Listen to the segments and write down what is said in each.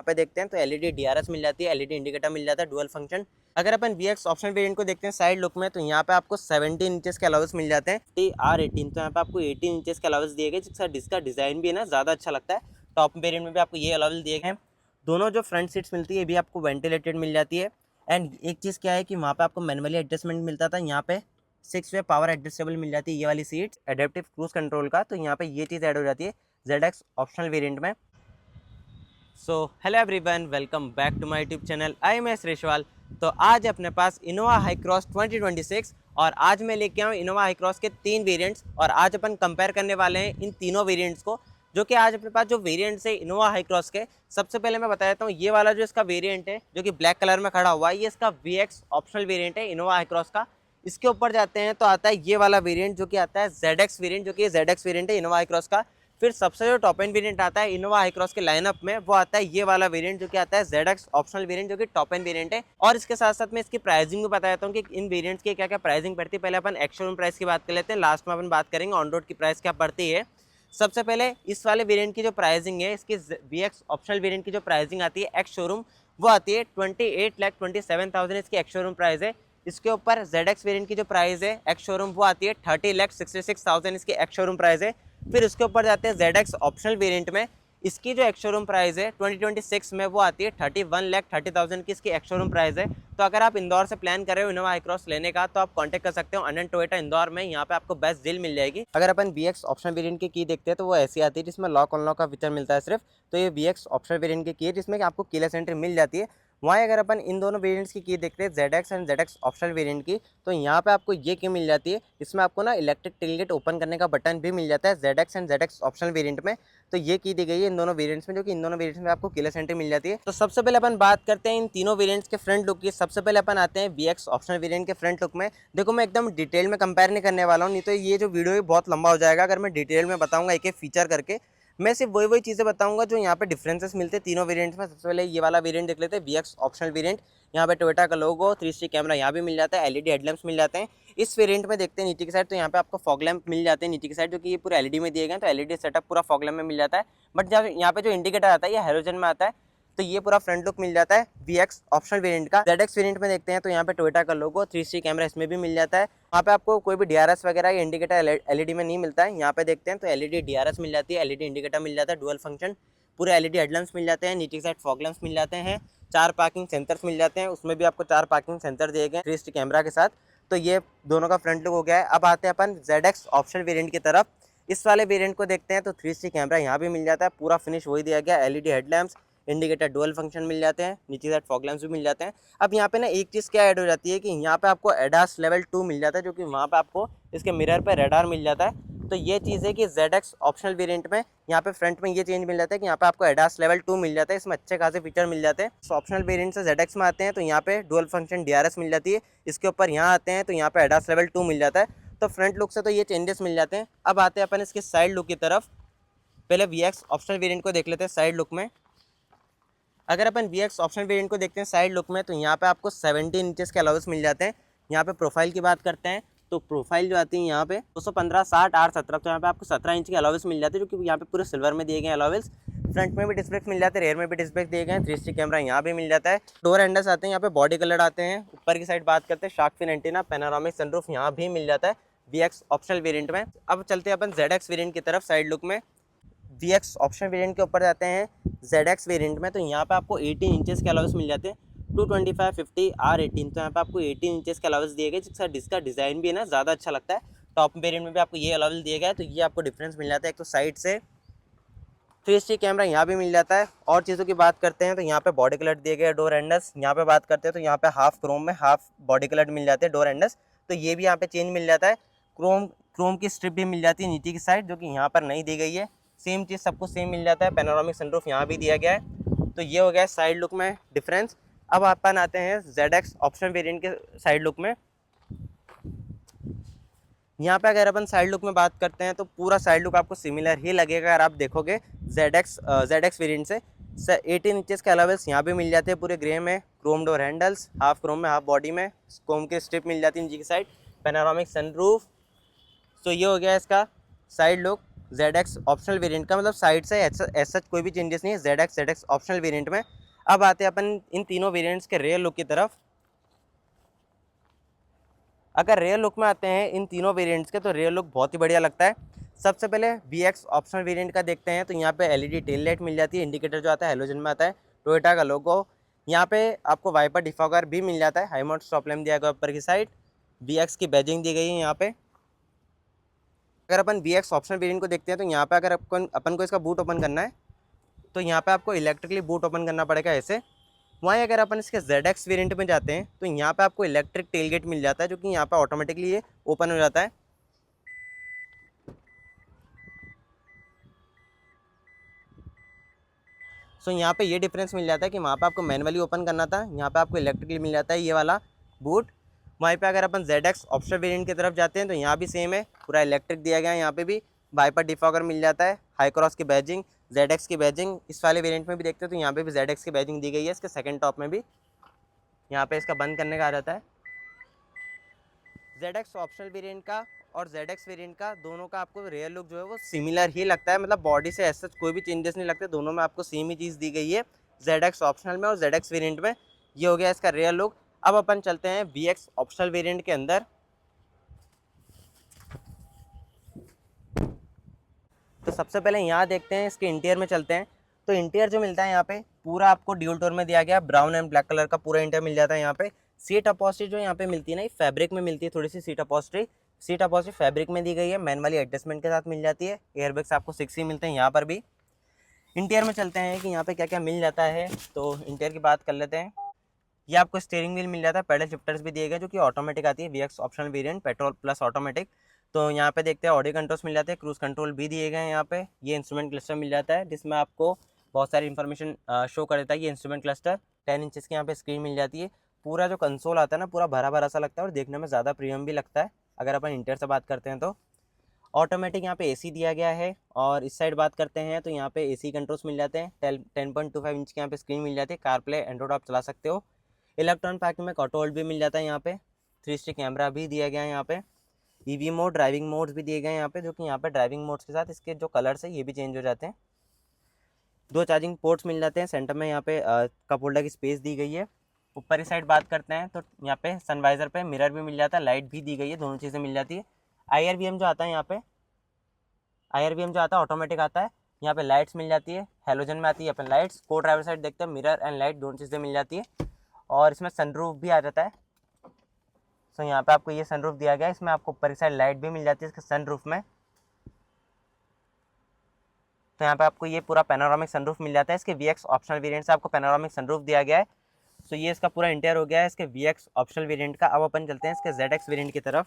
यहाँ पे देखते हैं तो एलईडी डीआरएस मिल जाती है, एलईडी इंडिकेटर मिल जाता है, डुअल फंक्शन। अगर अपन वीएक्स ऑप्शनल वेरिएंट को देखते हैं साइड लुक में, तो यहाँ पे आपको 17 इंचेस के अलाउंस मिल जाते हैं। R18 तो यहाँ पे आपको 18 इंचेस के अलाउंस दिए गए, जिसका डिजाइन भी है ना ज़्यादा अच्छा लगता है। टॉप वेरिएंट में भी आपको ये अलाउंस दिए गए हैं। दोनों जो फ्रंट सीट्स मिलती है ये भी आपको वेंटिलेटेड मिल जाती है। एंड एक चीज़ क्या है कि वहाँ पे आपको मैनुअली एडजस्टमेंट मिलता था, यहाँ पे 6 वे पावर एडजस्टेबल मिल जाती है ये वाली सीट्स, एडेप्टिव क्रूज कंट्रोल का। तो यहाँ पे ये चीज़ ऐड हो जाती है ZX ऑप्शनल वेरिएंट में। So hello everyone, welcome back to my YouTube channel. I am S Reshwal. तो आज अपने पास इनोवा हाई क्रॉस 2026 और आज मैं लेके आऊँ इनोवा हाई क्रॉस के 3 वेरिएंट्स और आज अपन कंपेयर करने वाले हैं इन तीनों वेरिएंट्स को। जो कि आज अपने पास जो वेरिएंट्स है इनोवा हाई क्रॉस के, सबसे पहले मैं बता देता हूँ ये वाला जो इसका वेरिएंट है जो कि ब्लैक कलर में खड़ा हुआ है, ये इसका VX ऑप्शनल वेरिएंट है इनोवा हाई क्रॉस का। इसके ऊपर जाते हैं तो आता है ये वाला वेरिएंट जो कि आता है ZX वेरिएंट, जो कि ZX वेरिएंट है इनोवा हाई क्रॉस का। फिर सबसे जो टॉप एंड वेरिएंट आता है इनोवा हाई क्रॉस के लाइनअप में, वो आता है ये वाला वेरिएंट जो कि आता है ZX ऑप्शनल वेरिएंट, जो कि टॉप एंड वेरिएंट है। और इसके साथ साथ मैं इसकी प्राइसिंग भी बता देता हूँ कि इन वेरिएंट्स की क्या क्या प्राइसिंग पड़ती है। पहले अपन एक्स शोरूम प्राइस की बात कर लेते हैं, लास्ट में अपन बात करेंगे ऑन रोड की प्राइस क्या पड़ती है। सबसे पहले इस वाले वेरिएंट की जो प्राइसिंग है, इसकी VX ऑप्शनल वेरिएंट की जो प्राइसिंग आती है एक्स शोरूम, वो आती है 28,27,000 इसकी एक्स शोरूम प्राइस है। इसके ऊपर ZX वेरिएंट की जो प्राइस है एक्स शोरूम, वो आती है 30,66,000 इसकी एक्स शोरूम प्राइस है। फिर उसके ऊपर जाते हैं ZX ऑप्शनल वेरिएंट में, इसकी जो एक्स शोरूम प्राइस है 2026 में वो आती है 31,30,000 की इसकी एक्स शोरूम प्राइस है। तो अगर आप इंदौर से प्लान कर रहे हो इनोवा हाई क्रॉस लेने का, तो आप कांटेक्ट कर सकते हो अनंत टोयोटा इंदौर में, यहाँ पे आपको बेस्ट डील मिल जाएगी। अगर अपन VX ऑप्शनल वेरिएंट की देखते हैं तो वो ऐसी आती है जिसमें लॉक अनलॉक का फीचर मिलता है सिर्फ। तो ये VX ऑप्शनल वेरिएंट की है जिसमें आपको कीलेस एंट्री मिल जाती है। वहीं अगर अपन इन दोनों वेरिएंट्स की देखते हैं ZX and ZX optional variant की, तो यहाँ पे आपको ये की मिल जाती है, इसमें आपको ना इलेक्ट्रिक टेलगेट ओपन करने का बटन भी मिल जाता है ZX and ZX optional variant में। तो ये की दी गई है इन दोनों वेरिएंट्स में, जो कि इन दोनों वेरिएंट्स में आपको कीलेस एंट्री मिल जाती है। तो सबसे पहले अपन बात करते हैं इन तीनों वेरिएंट्स के फ्रंट लुक की। सबसे पहले अपन आते हैं VX ऑप्शनल वेरिएंट के फ्रंट लुक में। देखो मैं एकदम डिटेल में कंपेयर नहीं करने वाला हूँ, नहीं तो ये जो वीडियो है बहुत लंबा हो जाएगा अगर मैं डिटेल में बताऊंगा एक एक फीचर करके। मैं सिर्फ वही चीज़ें बताऊंगा जो यहाँ पे डिफरेंसेस मिलते हैं तीनों वेरिएंट्स में। सबसे पहले ये वाला वेरिएंट देख लेते हैं, VX ऑप्शनल वेरिएंट। यहाँ पे टोयोटा का लोगो, 360 कैमरा यहाँ भी मिल जाता है, एलईडी हेडलैम्प्स मिल जाते हैं। इस वेरिएंट में देखते हैं नीचे की साइड, तो यहाँ पे आपको फॉग लैंप मिल जाते हैं नीचे की साइड, जो कि ये पूरा एलईडी में दिए गए हैं। तो एलईडी सेटअप पूरा फॉग लैंप में मिल जाता है। बट जब यहाँ पे जो इंडिकेटर आता है ये हैलोजन में आता है। तो ये पूरा फ्रंट लुक मिल जाता है VX ऑप्शनल वेरिएंट का। ZX वेरिएंट में देखते हैं तो यहाँ पे टोयोटा का लोगो, 360 कैमरा इसमें भी मिल जाता है। वहाँ पे आपको कोई भी DRS वगैरह या इंडिकेटर एलईडी में नहीं मिलता है। यहाँ पे देखते हैं तो एलईडी DRS मिल जाती है, एलईडी इंडिकेटर मिल जाता है, डुअल फंक्शन, पूरे एलईडी हेडलैम्प्स मिल जाते हैं, नीचे की साइड फॉग लैंप्स मिल जाते हैं, 4 पार्किंग सेंसर्स मिल जाते हैं, उसमें भी आपको 4 पार्किंग सेंसर दिए गए 360 कैमरा के साथ। तो ये दोनों का फ्रंट लुक हो गया है। अब आते हैं अपन ZX ऑप्शनल वेरिएंट की तरफ। इस वाले वेरिएंट को देखते हैं तो 360 कैमरा यहाँ भी मिल जाता है, पूरा फिनिश वही दिया गया, LED headlamps, indicator dual function मिल जाते हैं, नीचे साइड फॉग लैंप्स भी मिल जाते हैं। अब यहाँ पे ना एक चीज़ क्या ऐड हो जाती है कि यहाँ पे आपको एडास लेवल 2 मिल जाता है, जो कि वहाँ पे आपको इसके मिरर पे रेडार मिल जाता है। तो ये चीज़ है कि ZX ऑप्शनल वेरिएंट में यहाँ पे फ्रंट में ये चेंज मिल जाता है कि यहाँ पे आपको एडास लेवल 2 मिल जाता है, इसमें अच्छे खासे फीचर मिल जाते हैं। तो ऑप्शनल वेरिएंट से ZX में आते हैं तो यहाँ पे डुअल फंक्शन DRS मिल जाती है, इसके ऊपर यहाँ आते हैं तो यहाँ पे एडास लेवल 2 मिल जाता है। तो फ्रंट लुक से तो ये चेंजेस मिल जाते हैं। अब आते हैं अपन इसके साइड लुक की तरफ। पहले VX ऑप्शनल वेरिएंट को देख लेते हैं साइड लुक में। अगर अपन VX ऑप्शनल वेरिएंट को देखते हैं साइड लुक में, तो यहाँ पे आपको 17 इंचेस के अलाउंस मिल जाते हैं। यहाँ पे प्रोफाइल की बात करते हैं तो प्रोफाइल जो आती है यहाँ पे 215, 60, 8, 17, तो यहाँ पे आपको 17 इंच के अलाउंस मिल जाते हैं, जो कि यहाँ पे पूरे सिल्वर में दिए गए अलाउंस। फ्रंट में भी डिस्क ब्रेक्स मिल जाते हैं, रेयर में भी डिस्क ब्रेक दिए गए हैं, 360 कैमरा यहाँ भी मिल जाता है। डोर हैंडल्स आते हैं यहाँ पे बॉडी कलर आते हैं। ऊपर की साइड बात करते हैं, shark fin antenna, panoramic sunroof यहाँ भी मिल जाता है VX ऑप्शनल वेरिएंट में। अब चलते हैं अपन ZX वेरिएंट की तरफ साइड लुक में। VX ऑप्शनल वेरिएंट के ऊपर जाते हैं ZX वेरिएंट में, तो यहाँ पे आपको 18 इंचेस के अलाउंस मिल जाते हैं, 225, 50, R18। तो यहाँ पे आपको 18 इंचेस के अलाउंस दिए गए, जिसका डिज़ाइन भी है ना ज़्यादा अच्छा लगता है। टॉप वेरिएंट में भी आपको ये अलाउंस दिए गए, तो ये आपको डिफरेंस मिल जाता है। एक तो साइड से 360 कैमरा यहाँ भी मिल जाता है। और चीज़ों की बात करते हैं तो यहाँ पे बॉडी कलर दिए गए, डोर हैंडल्स यहाँ पे बात करते हैं तो यहाँ पे हाफ क्रोम में हाफ बॉडी कलर मिल जाते हैं डोर हैंडल्स, तो ये भी यहाँ पे चेंज मिल जाता है। क्रोम की स्ट्रिप भी मिल जाती है नीचे की साइड, जो कि यहाँ पर नहीं दी गई है। सेम चीज़ सबको सेम मिल जाता है, पैनोरामिक सनरूफ यहाँ भी दिया गया है। तो ये हो गया साइड लुक में डिफरेंस। अब अपन आते हैं ZX ऑप्शनल वेरिएंट के साइड लुक में। यहाँ पे अगर अपन साइड लुक में बात करते हैं तो पूरा साइड लुक आपको सिमिलर ही लगेगा अगर आप देखोगे ZX वेरिएंट से। 18 इंचेस के अलावा यहाँ भी मिल जाते हैं पूरे ग्रे में, Chrome door handles, half Chrome में हाफ बॉडी में, क्रोम की स्ट्रिप मिल जाती है नीचे की साइड, पैनोरामिक सनरूफ। तो ये हो गया इसका side look. ZX optional variant का, मतलब साइड से ऐसा कोई भी चेंजेस नहीं है ZX ऑप्शनल वेरिएंट में। अब आते हैं अपन इन तीनों वेरिएंट्स के रियल लुक की तरफ। अगर रियल लुक में आते हैं इन तीनों वेरिएंट्स के, तो रियल लुक बहुत ही बढ़िया लगता है। सबसे पहले VX ऑप्शनल वेरिएंट का देखते हैं, तो यहाँ पे LED टेल लाइट मिल जाती है, इंडिकेटर जो आता है हेलोजन में आता है, टोयोटा का लोगो। यहाँ पे आपको वाइपर डिफॉगर भी मिल जाता है, हाई माउंट स्टॉप लैम्प दिया गया ऊपर की साइड, VX की बैजिंग दी गई है यहाँ पे। अगर अपन VX ऑप्शनल वेरिएंट को देखते हैं, तो यहाँ पे अगर अपन को इसका बूट ओपन करना है, तो यहाँ पे आपको इलेक्ट्रिकली बूट ओपन करना पड़ेगा ऐसे। वहीं अगर अपन इसके ZX वेरिएंट में जाते हैं, तो यहाँ पे आपको इलेक्ट्रिक टेलगेट मिल जाता है, जो कि यहाँ पे ऑटोमेटिकली ये ओपन हो जाता है। सो यहाँ पे ये डिफरेंस मिल जाता है कि वहाँ पे आपको मैनुअली ओपन करना था, यहाँ पे आपको इलेक्ट्रिकली मिल जाता है ये वाला बूट। वहीं पे अगर अपन ZX ऑप्शनल वेरिएंट की तरफ जाते हैं, तो यहाँ भी सेम है, पूरा इलेक्ट्रिक दिया गया है। यहाँ पे भी वाइपर डिफॉगर मिल जाता है, हाई क्रॉस की बैजिंग, ZX की बैजिंग। इस वाले वेरिएंट में भी देखते हैं तो यहाँ पे भी ZX की बैजिंग दी गई है, इसके सेकंड टॉप में भी। यहाँ पे इसका बंद करने का आ जाता है। ZX ऑप्शनल वेरिएंट का और ZX वेरिएंट का, दोनों का आपको रियर लुक जो है वो सिमिलर ही लगता है, मतलब बॉडी से ऐसा कोई भी चेंजेस नहीं लगते, दोनों में आपको सेम ही चीज़ दी गई है, ZX ऑप्शनल में और ZX वेरिएंट में। ये हो गया इसका रियर लुक। अब अपन चलते हैं VX ऑप्शनल वेरिएंट के अंदर। तो सबसे पहले यहाँ देखते हैं, इसके इंटीरियर में चलते हैं। तो इंटीरियर जो मिलता है यहाँ पे पूरा आपको ड्यूल टोन में दिया गया, ब्राउन एंड ब्लैक कलर का पूरा इंटीरियर मिल जाता है। यहाँ पे सीट अपॉस्ट्री जो यहाँ पे मिलती है ना, ये फैब्रिक में मिलती है, थोड़ी सी सीट अपॉस्ट्री फैब्रिक में दी गई है, मैनुअली एडजस्टमेंट के साथ मिल जाती है। एयरबैग्स आपको 6 ही मिलते हैं यहाँ पर भी। इंटीरियर में चलते हैं कि यहाँ पे क्या क्या मिल जाता है, तो इंटीरियर की बात कर लेते हैं। ये आपको स्टीयरिंग व्हील मिल जाता है, पैडल शिफ्टर्स भी दिए गए जो कि ऑटोमेटिक आती है, VX optional variant petrol plus automatic. तो यहाँ पे देखते हैं ऑडियो कंट्रोल्स मिल जाते हैं, क्रूज कंट्रोल भी दिए गए हैं यहाँ पे। ये इंस्ट्रूमेंट क्लस्टर मिल जाता है, जिसमें आपको बहुत सारी इन्फॉर्मेशन शो कर देता है। ये इंस्ट्रूमेंट क्लस्टर 10 इंचेस की यहाँ पे स्क्रीन मिल जाती है। पूरा जो कंसोल आता है ना, पूरा भरा भरा सा लगता है और देखने में ज़्यादा प्रीमियम भी लगता है। अगर अपन इंटीरियर से बात करते हैं तो ऑटोमेटिक यहाँ पे AC दिया गया है। और इस साइड बात करते हैं तो यहाँ पे AC कंट्रोल्स मिल जाते हैं, 10.25 इंच की यहाँ पे स्क्रीन मिल जाती है, कारप्ले एंड्रॉइड आप चला सकते हो। इलेक्ट्रॉन पैक में ऑटो होल्ड भी मिल जाता है, यहाँ पे 360 कैमरा भी दिया गया है। यहाँ पे EV मोड, ड्राइविंग मोड्स भी दिए गए हैं यहाँ पे, जो कि यहाँ पे ड्राइविंग मोड्स के साथ इसके जो कलर्स है ये भी चेंज हो जाते हैं। 2 चार्जिंग पोर्ट्स मिल जाते हैं, सेंटर में यहाँ पे कप होल्डर की स्पेस दी गई है। ऊपर की साइड बात करते हैं तो यहाँ पे सनवाइजर पे मिरर भी मिल जाता है, लाइट भी दी गई है, दोनों चीज़ें मिल जाती है। IRVM जो आता है यहाँ पे, IRVM जो आता है ऑटोमेटिक आता है। यहाँ पे लाइट्स मिल जाती है, हेलोजन में आती है अपन लाइट्स। को ड्राइवर साइड देखते हैं, मिरर एंड लाइट दोनों चीज़ें मिल जाती है। और इसमें सनरूफ भी आ जाता है। सो यहाँ पे आपको ये सनरूफ दिया गया है, इसमें आपको ऊपर की साइड लाइट भी मिल जाती है इसके सनरूफ में। तो यहाँ पे आपको ये पूरा पैनोरामिक सनरूफ मिल जाता है। इसके VX ऑप्शनल वेरिएंट से आपको पैनोरामिक सनरूफ दिया गया है। सो ये इसका पूरा इंटीरियर हो गया है इसके VX ऑप्शनल वेरिएंट का। अब अपन चलते हैं इसके ZX वेरिएंट की तरफ।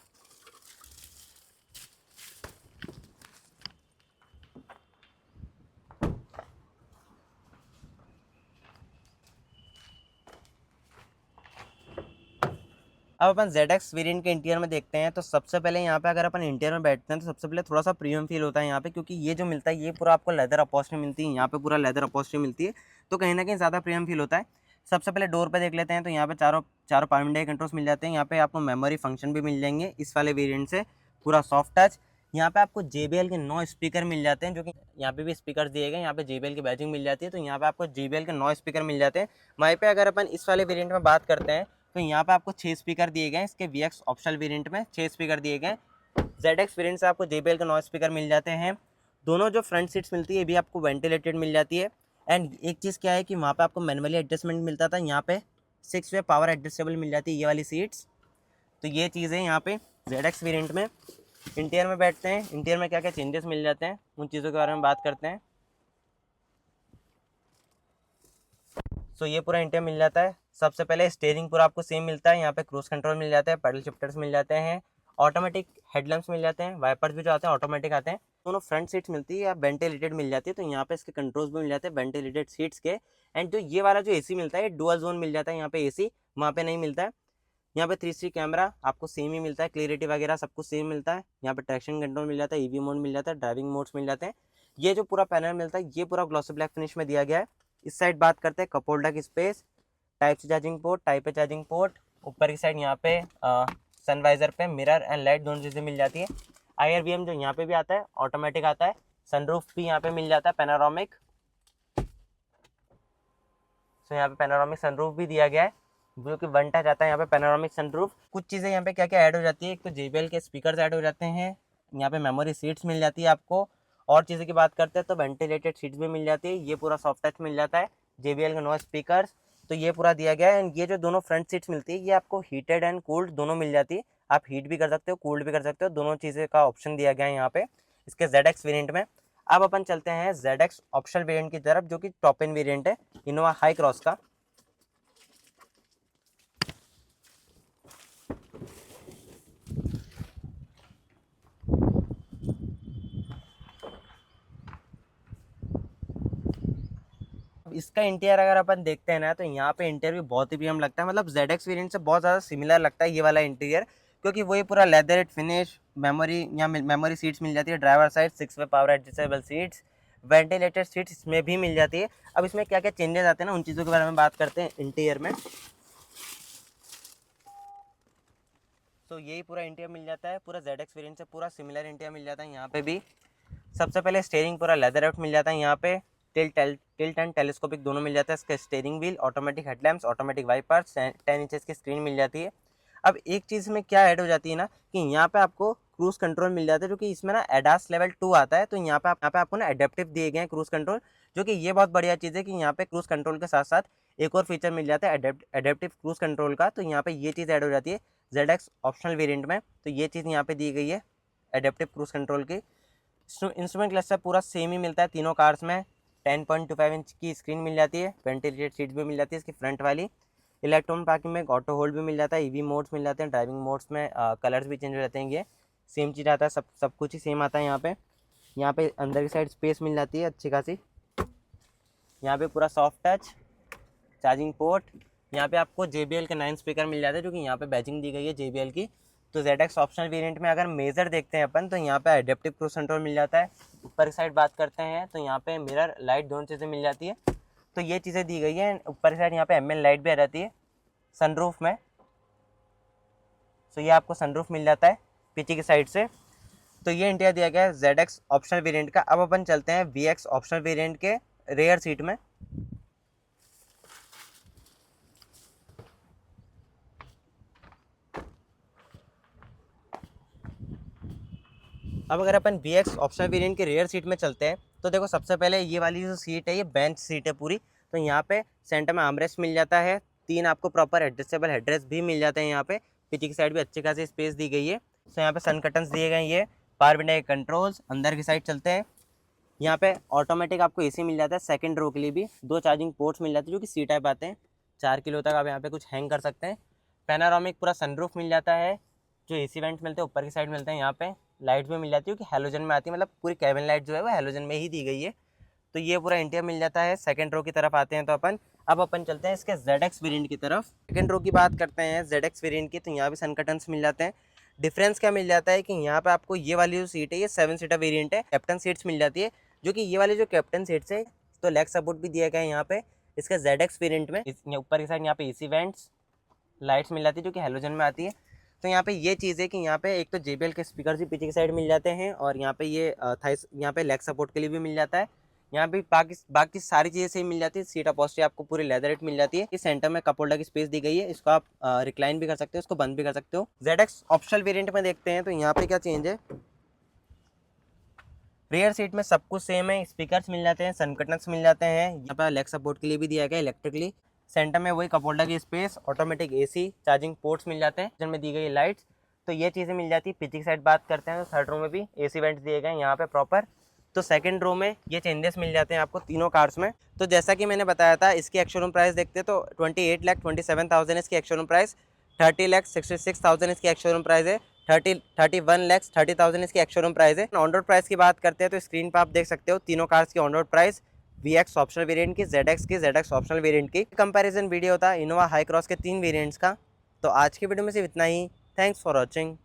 अब अपन ZX वेरिएंट के इंटीरियर में देखते हैं। तो सबसे पहले यहाँ पे अगर अपन इंटीरियर में बैठते हैं तो सबसे पहले थोड़ा सा प्रीमियम फील होता है यहाँ पे, क्योंकि ये जो मिलता है ये पूरा आपको लेदर अपॉस्ट्री मिलती है, यहाँ पे पूरा लेदर अपॉस्ट्री मिलती है, तो कहीं ना कहीं ज़्यादा प्रीमियम फील होता है। सबसे पहले डोर पे देख लेते हैं, तो यहाँ पे चारों पावर विंडो कंट्रोल्स मिल जाते हैं। यहाँ पे आपको मेमोरी फंक्शन भी मिल जाएंगे इस वाले वेरिएंट से, पूरा सॉफ्ट टच। यहाँ पे आपको JBL के 9 स्पीकर मिल जाते हैं, जो कि यहाँ पे भी स्पीकर दिए गए, यहाँ पे JBL की बैजिंग मिल जाती है, तो यहाँ पे आपको JBL के 9 स्पीकर मिल जाते हैं। वहीं पे अगर अपन इस वाले वेरिएंट में बात करते हैं, तो यहाँ पे आपको 6 स्पीकर दिए गए हैं इसके VX ऑप्शनल वेरिएंट में, 6 स्पीकर दिए गए। ZX वेरिएंट से आपको JBL के 9 स्पीकर मिल जाते हैं। दोनों जो फ्रंट सीट्स मिलती है ये भी आपको वेंटिलेटेड मिल जाती है। एंड एक चीज़ क्या है कि वहाँ पे आपको मैनुअली एडजस्टमेंट मिलता था, यहाँ पे 6 वे पावर एडजस्टेबल मिल जाती है ये वाली सीट्स। तो ये चीज़ है यहाँ पे ZX वेरिएंट में। इंटीरियर में बैठते हैं, इंटीरियर में क्या क्या चेंजेस मिल जाते हैं उन चीज़ों के बारे में बात करते हैं। सो ये पूरा इंटीरियर मिल जाता है। सबसे पहले स्टीयरिंग पूरा आपको सेम मिलता है, यहाँ पे क्रूज कंट्रोल मिल जाता है, पैडल शिफ्टर्स मिल जाते हैं, ऑटोमेटिक हेडलैम्प्स मिल जाते हैं, वाइपर्स भी जो आते हैं ऑटोमेटिक आते हैं। दोनों फ्रंट सीट्स मिलती है या वेंटिलेटेड मिल जाती है, तो यहाँ पे इसके कंट्रोल्स भी मिल जाते हैं वेंटिलेटेड सीट्स के। एंड जो ये वाला जो AC मिलता है डुअल जोन मिल जाता है, यहाँ पे AC वहाँ पे नहीं मिलता है। यहाँ पे 360 कैमरा आपको सेम ही मिलता है, क्लियरिटी वगैरह सब कुछ सेम मिलता है। यहाँ पे ट्रैक्शन कंट्रोल मिल जाता है, EV मोड मिल जाता है, ड्राइविंग मोड्स मिल जाते हैं। ये जो पूरा पैनल मिलता है ये पूरा ग्लॉसी ब्लैक फिनिश में दिया गया है। इस साइड बात करते हैं, कप होल्डर की space, type C charging port, type A charging port. ऊपर की साइड यहाँ पे सनवाइजर पे मिरर एंड लाइट दोनों चीज़ें मिल जाती है। IRVM जो यहाँ पे भी आता है ऑटोमेटिक आता है, सनरूफ भी यहाँ पे मिल जाता है पैनोरामिक। तो यहाँ पे पैनोरामिक सनरूफ भी दिया गया है जो कि वन टच आता है यहाँ पे पैनोरामिक सनरूफ। कुछ चीज़ें यहाँ पे क्या क्या ऐड हो जाती है, एक तो JBL के स्पीकर्स ऐड हो जाते हैं, यहाँ पे मेमोरी सीट्स मिल जाती है आपको। और चीज़ें की बात करते हैं तो वेंटिलेटेड सीट्स भी मिल जाती है, ये पूरा सॉफ्ट टच मिल जाता है, JBL के नॉइस स्पीकर्स, तो ये पूरा दिया गया है। एंड ये जो दोनों फ्रंट सीट्स मिलती है ये आपको हीटेड एंड कूल्ड दोनों मिल जाती है, आप हीट भी कर सकते हो कूल्ड भी कर सकते हो, दोनों चीज़ें का ऑप्शन दिया गया है यहाँ पे इसके ZX वेरिएंट में। अब अपन चलते हैं ZX ऑप्शनल वेरिएंट की तरफ जो कि टॉप एंड वेरिएंट है इनोवा हाई क्रॉस का। इसका इंटीरियर अगर अपन देखते हैं ना तो यहाँ पे इंटीरियर भी बहुत ही प्रीमियम लगता है, मतलब ZX वेरिएंट से बहुत ज़्यादा सिमिलर लगता है ये वाला इंटीरियर, क्योंकि वही पूरा लेदर फिनिश, मेमोरी यहाँ मेमोरी सीट्स मिल जाती है, driver side 6 way power adjustable seats, ventilated seats इसमें भी मिल जाती है। अब इसमें क्या क्या चेंजेस आते हैं ना उन चीज़ों के बारे में बात करते हैं इंटीरियर में। तो यही पूरा इंटीरियर मिल जाता है, पूरा ZX वेरिएंट से पूरा सिमिलर इंटीरियर मिल जाता है यहाँ पे भी। सबसे पहले स्टीयरिंग पूरा लेदर आउट मिल जाता है यहाँ पे, टिल्ट एंड टेलीस्कोपिक दोनों मिल जाता है, इसका steering wheel, automatic headlamps, automatic wipers, 10 inches की स्क्रीन मिल जाती है। अब एक चीज़ में क्या ऐड हो जाती है ना कि यहाँ पे आपको क्रूज कंट्रोल मिल जाता है, जो कि इसमें ना एडास लेवल 2 आता है, तो यहाँ पे आपको ना एडेप्टिव दिए गए हैं क्रूज कंट्रोल, जो कि ये बहुत बढ़िया चीज़ है कि यहाँ पे क्रूज कंट्रोल के साथ साथ एक और फीचर मिल जाता है एडेप्टिव क्रूज कंट्रोल का, तो यहाँ पे ये चीज़ ऐड हो जाती है ZX ऑप्शनल वेरिएंट में, तो ये चीज़ यहाँ पे दी गई है एडेप्टिव क्रूज कंट्रोल की। इंस्ट्रूमेंट क्लस्टर पूरा सेम ही मिलता है तीनों कार्स में, 10.25 इंच की स्क्रीन मिल जाती है, वेंटिलेटेड सीट भी मिल जाती है इसकी फ्रंट वाली, इलेक्ट्रॉनिक पार्किंग में ऑटो होल्ड भी मिल जाता है, EV मोड्स मिल जाते हैं, ड्राइविंग मोड्स में कलर्स भी चेंज हो जाते हैं, ये सेम चीज़ आता है, सब कुछ ही सेम आता है यहाँ पे अंदर की साइड स्पेस मिल जाती है अच्छी खासी, यहाँ पे पूरा सॉफ्ट टच चार्जिंग पोर्ट, यहाँ पे आपको JBL के 9 स्पीकर मिल जाते हैं जो कि यहाँ पे बैजिंग दी गई है JBL की। तो ZX ऑप्शनल वेरिएंट में अगर मेजर देखते हैं अपन तो यहाँ पे एडेप्टिव क्रूज कंट्रोल मिल जाता है। ऊपर की साइड बात करते हैं तो यहाँ पे मिरर लाइट दोनों चीज़ें मिल जाती है, तो ये चीज़ें दी गई है। ऊपर की साइड यहाँ पे ML लाइट भी आ जाती है सनरूफ में, तो ये आपको सनरूफ मिल जाता है पीछे की साइड से। तो ये इंटीरियर दिया गया है ZX ऑप्शनल वेरिएंट का। अब अपन चलते हैं VX ऑप्शनल वेरिएंट के रेयर सीट में। अब अगर अपन VX ऑप्शनल वेरिएंट के रेयर सीट में चलते हैं तो देखो सबसे पहले ये वाली जो सीट है ये बेंच सीट है पूरी, तो यहाँ पे सेंटर में आर्मरेस्ट मिल जाता है, 3 आपको प्रॉपर एडजस्टेबल हेडरेस्ट भी मिल जाते हैं, यहाँ पे पीछे की साइड भी अच्छी खासी स्पेस दी गई है। तो यहाँ पे सन कर्टन्स दिए गए हैं, ये पावर विंडो के कंट्रोल्स। अंदर की साइड चलते हैं, यहाँ पे ऑटोमेटिक आपको AC मिल जाता है, सेकंड रो के लिए भी 2 चार्जिंग पोर्ट्स मिल जाते हैं जो कि C टाइप आते हैं, 4 किलो तक आप यहाँ पे कुछ हैंग कर सकते हैं। पैनारोमिक पूरा सनरूफ मिल जाता है, जो AC वेंट्स मिलते हैं ऊपर की साइड मिलते हैं, यहाँ पे लाइट भी मिल जाती है कि हेलोजन में आती है, मतलब पूरी कैबिन लाइट जो है वो हेलोजन में ही दी गई है। तो ये पूरा इंटीरियर मिल जाता है। सेकंड रो की तरफ आते हैं तो अब अपन चलते हैं इसके ZX वेरिएंट की तरफ। सेकंड रो की बात करते हैं ZX वेरिएंट की, तो यहाँ भी सन कर्टन्स मिल जाते हैं। डिफरेंस क्या मिल जाता है कि यहाँ पे आपको ये वाली जो सीट है ये 7 सीटर वेरिएंट है, कैप्टन सीट्स मिल जाती है, जो कि ये वाली जो कैप्टन सीट्स है तो लेग सपोर्ट भी दिया गया है यहाँ पे इसके ZX वेरिएंट में। ऊपर की साइड यहाँ पे AC वेंट्स लाइट्स मिल जाती है जो कि हेलोजन में आती है। तो यहाँ पे ये चीज़ है कि यहाँ पे एक तो JBL के स्पीकर भी पीछे की साइड मिल जाते हैं, और यहाँ पे ये थाइस यहाँ पे लेग सपोर्ट के लिए भी मिल जाता है। यहाँ पे बाकी सारी चीज़ें सेम मिल जाती है। सीट अपॉस्ट्री आपको पूरी लेदरेट मिल जाती है। इस सेंटर में कप होल्डर की स्पेस दी गई है, इसको आप रिक्लाइन भी कर सकते हो, इसको बंद भी कर सकते हो। ZX ऑप्शनल वेरिएंट में देखते हैं तो यहाँ पे क्या चेंज है। रेयर सीट में सब कुछ सेम है, स्पीकर्स मिल जाते हैं, सन कर्टन्स मिल जाते हैं, यहाँ पे लेग सपोर्ट के लिए भी दिया गया है इलेक्ट्रिकली। सेंटर में वही कप होल्डर की space, automatic AC, charging ports मिल जाते हैं, जिनमें दी गई लाइट्स, तो ये चीज़ें मिल जाती है। पीछे की साइड बात करते हैं तो थर्ड रो में भी AC वेंट्स दिए गए हैं यहाँ पे प्रॉपर। तो सेकंड रो में ये चेंजेस मिल जाते हैं आपको तीनों कार्स में। तो जैसा कि मैंने बताया था इसकी एक्स-शोरूम प्राइस देखते हैं तो 28,27,000 इसकी एक्स-शोरूम प्राइस, 30,66,000 इसकी एक्स-शोरूम प्राइस है, 31,30,30,000 इसकी एक्स-शोरूम प्राइस है। ऑन रोड प्राइस की बात करते हैं तो स्क्रीन पर आप देख सकते हो तीनों कार्स की on road price, VX optional variant की, ZX ऑप्शनल वेरिएंट की। कंपैरिजन वीडियो था इनोवा हाई क्रॉस के 3 वेरिएंट्स का। तो आज की वीडियो में सिर्फ इतना ही। Thanks for watching.